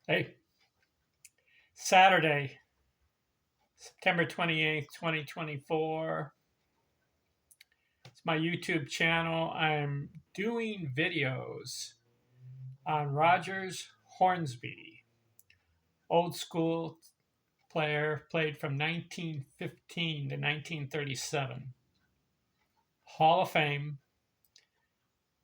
Hey, Saturday, September 28th, 2024. It's my YouTube channel. I'm doing videos on Rogers Hornsby, old school player, played from 1915 to 1937. Hall of Fame,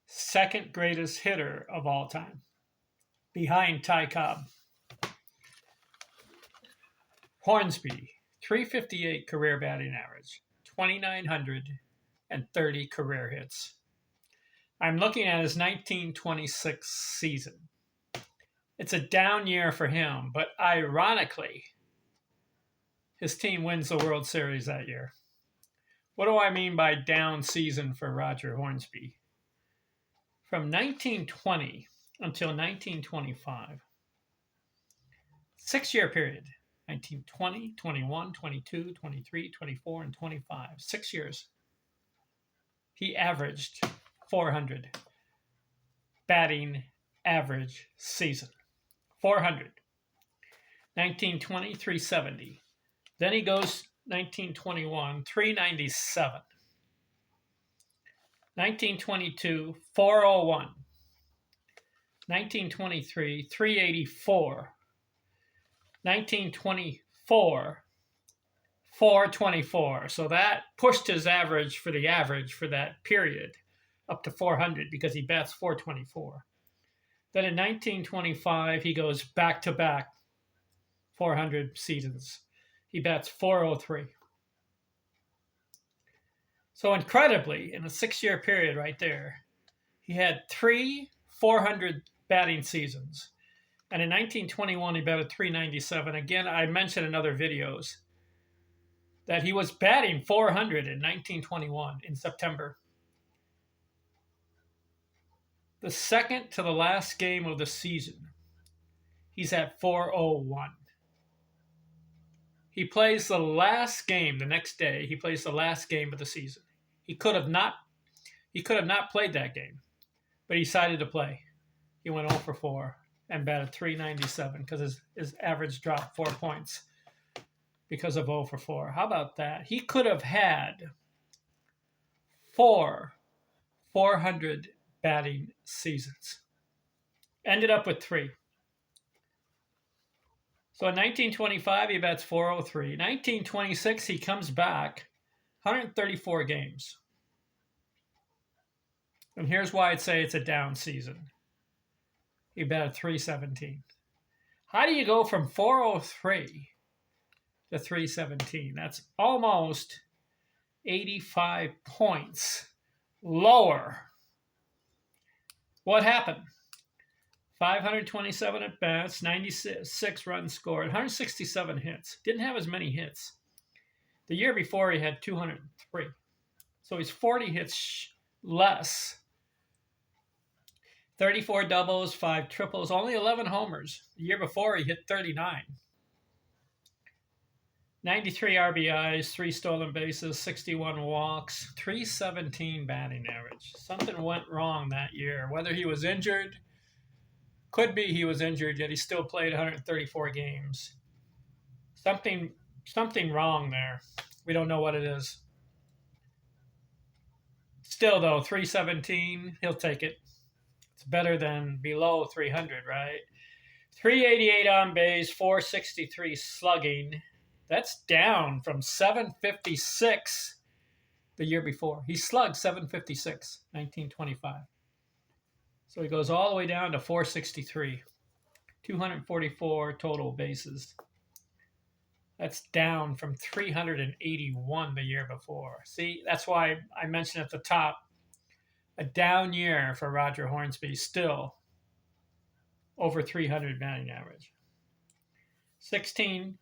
second greatest hitter of all time, behind Ty Cobb. Hornsby, 358 career batting average, 2,930 career hits. I'm looking at his 1926 season. It's a down year for him, but ironically, his team wins the World Series that year. What do I mean by down season for Roger Hornsby? From 1920 until 1925, 6 year period, 1920, 21, 22, 23, 24, and 25, 6 years, he averaged 400 batting average season. 400. 1920, 370. Then he goes 1921, 397. 1922, 401. 1923, 384. 1924, 424. So that pushed his average for that period up to 400 because he bats 424. Then in 1925, he goes back to back 400 seasons. He bats 403. So incredibly, in a 6 year period right there, he had three 400 batting seasons. And in 1921, he batted 397. Again, I mentioned in other videos that he was batting 400 in 1921 in September. The second to the last game of the season, he's at 401. He plays the last game the next day. He plays the last game of the season. He could have not played that game, but he decided to play. He went 0 for 4 and batted 397 because his average dropped 4 points because of 0 for 4. How about that? He could have had 400 batting seasons. Ended up with 3. So in 1925, he bats 403. 1926, he comes back 134 games. And here's why I'd say it's a down season. He batted 317. How do you go from 403 to 317? That's almost 85 points lower. What happened? 527 at bats, 96 runs scored, 167 hits. Didn't have as many hits. The year before, he had 203. So he's 40 hits less. 34 doubles, 5 triples, only 11 homers. The year before, he hit 39. 93 RBIs, 3 stolen bases, 61 walks, 317 batting average. Something went wrong that year. Whether he was injured, could be he was injured, yet he still played 134 games. Something wrong there. We don't know what it is. Still, though, 317, he'll take it. It's better than below 300, right? 388 on base, 463 slugging. That's down from 756 the year before. He slugged 756, 1925. So he goes all the way down to 463. 244 total bases. That's down from 381 the year before. See, that's why I mentioned at the top, a down year for Roger Hornsby, still over 300 batting average. 16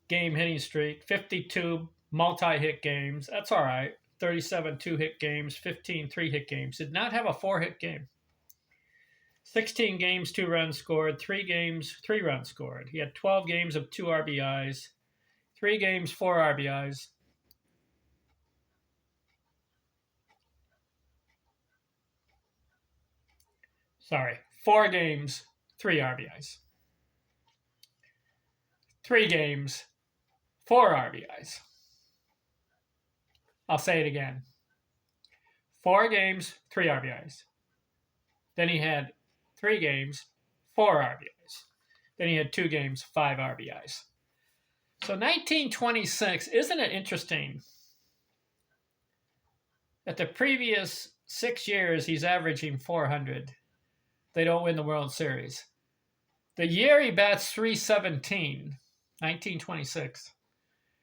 game hitting streak, 52 multi-hit games. That's all right. 37 two-hit games, 15 three-hit games. Did not have a 4-hit game. 16 games, 2 runs scored. 3 games, 3 runs scored. He had 12 games of 2 RBIs. 3 games, 4 RBIs. Sorry, 4 games, 3 RBIs. 3 games, 4 RBIs. I'll say it again. 4 games, 3 RBIs. Then he had 3 games, 4 RBIs. Then he had 2 games, 5 RBIs. So 1926, isn't it interesting that the previous 6 years he's averaging 400. They don't win the World Series. The year he bats 317, 1926,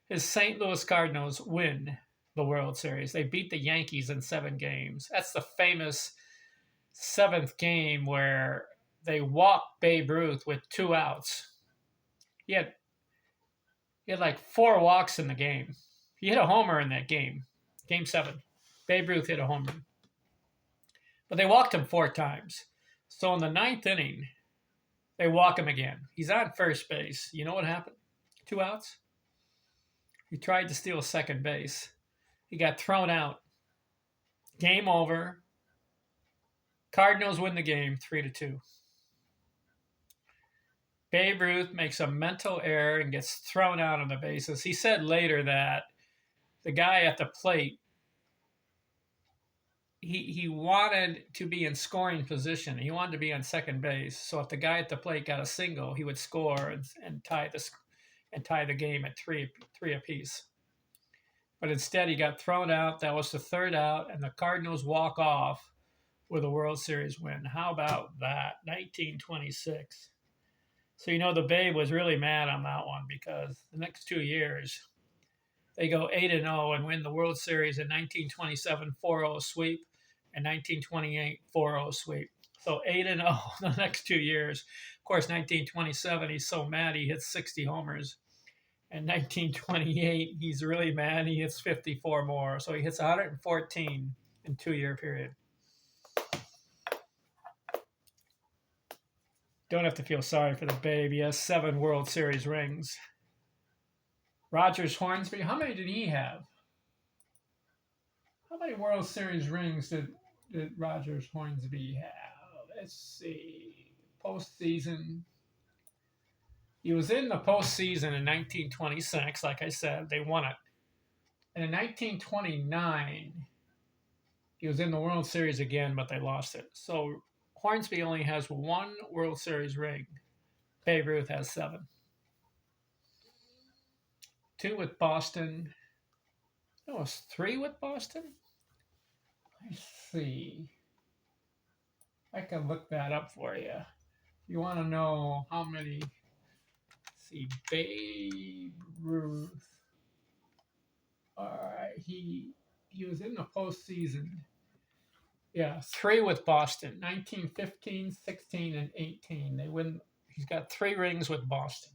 his St. Louis Cardinals win the World Series. They beat the Yankees in 7 games. That's the famous 7th game where they walked Babe Ruth with 2 outs. He had like 4 walks in the game. He hit a homer in that game, Game 7. Babe Ruth hit a home run. But they walked him 4 times. So in the 9th inning, they walk him again. He's on first base. You know what happened? 2 outs. He tried to steal second base. He got thrown out. Game over. Cardinals win the game 3-2. Babe Ruth makes a mental error and gets thrown out on the bases. He said later that the guy at the plate, he wanted to be in scoring position. He wanted to be on second base. So if the guy at the plate got a single, he would score and tie the game at 3 apiece. But instead, he got thrown out. That was the 3rd out, and the Cardinals walk off with a World Series win. How about that? 1926. So, the Babe was really mad on that one because the next 2 years, they go 8-0 and win the World Series in 1927, 4-0 sweep, and 1928, 4-0 sweep. So 8-0 the next 2 years. Of course, 1927, he's so mad he hits 60 homers. And 1928, he's really mad. He hits 54 more. So he hits 114 in 2-year period. Don't have to feel sorry for the Babe. He has 7 World Series rings. Rogers Hornsby, how many did he have? How many World Series rings did Rogers Hornsby have? Let's see. Postseason. He was in the postseason in 1926, like I said. They won it. And in 1929, he was in the World Series again, but they lost it. So Hornsby only has 1 World Series ring. Babe Ruth has 7. 2 with Boston. No, it was 3 with Boston? Let's see. I can look that up for you. If you want to know how many... See, Babe Ruth. All right, he was in the postseason. Yeah, 3 with Boston, 1915, 16, and 18. They win. He's got 3 rings with Boston.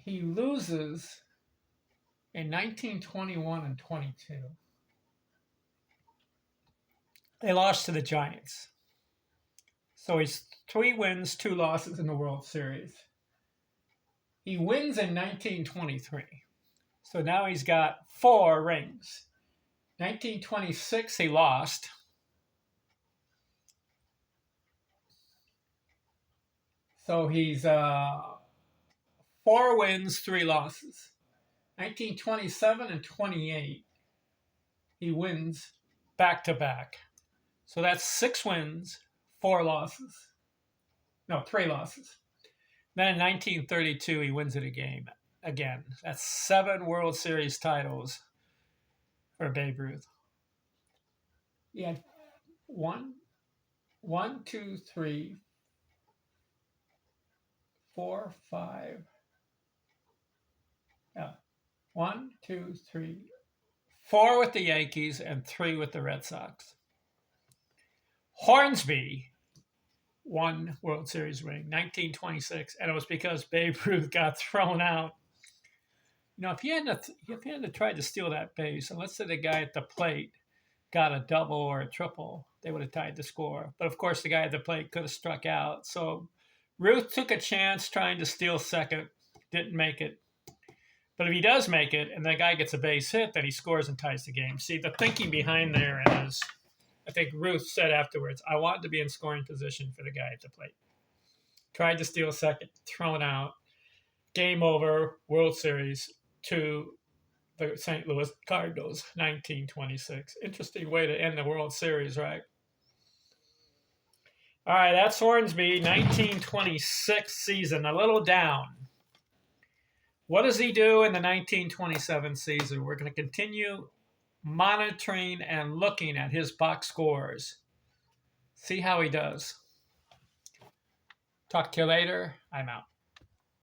He loses in 1921 and 22. They lost to the Giants. So he's 3 wins, 2 losses in the World Series. He wins in 1923. So now he's got 4 rings. 1926, he lost. So he's 4 wins, 3 losses. 1927 and 28, he wins back-to-back. So that's 6 wins, 4 losses. No, 3 losses. Then in 1932, he wins it again. That's 7 World Series titles for Babe Ruth. He had 1, 2, 3, 4, 5. Yeah. 1, 2, 3, 4 with the Yankees and 3 with the Red Sox. Hornsby won World Series ring, 1926, and it was because Babe Ruth got thrown out. If he hadn't tried to steal that base, and let's say the guy at the plate got a double or a triple, they would have tied the score. But of course, the guy at the plate could have struck out. So Ruth took a chance trying to steal second, didn't make it. But if he does make it and the guy gets a base hit, then he scores and ties the game. See, the thinking behind there is I think Ruth said afterwards, I wanted to be in scoring position for the guy at the plate. Tried to steal second, thrown out. Game over, World Series to the St. Louis Cardinals, 1926. Interesting way to end the World Series, right? All right, that's Hornsby, 1926 season, a little down. What does he do in the 1927 season? We're going to continue monitoring and looking at his box scores. See how he does. Talk to you later. I'm out.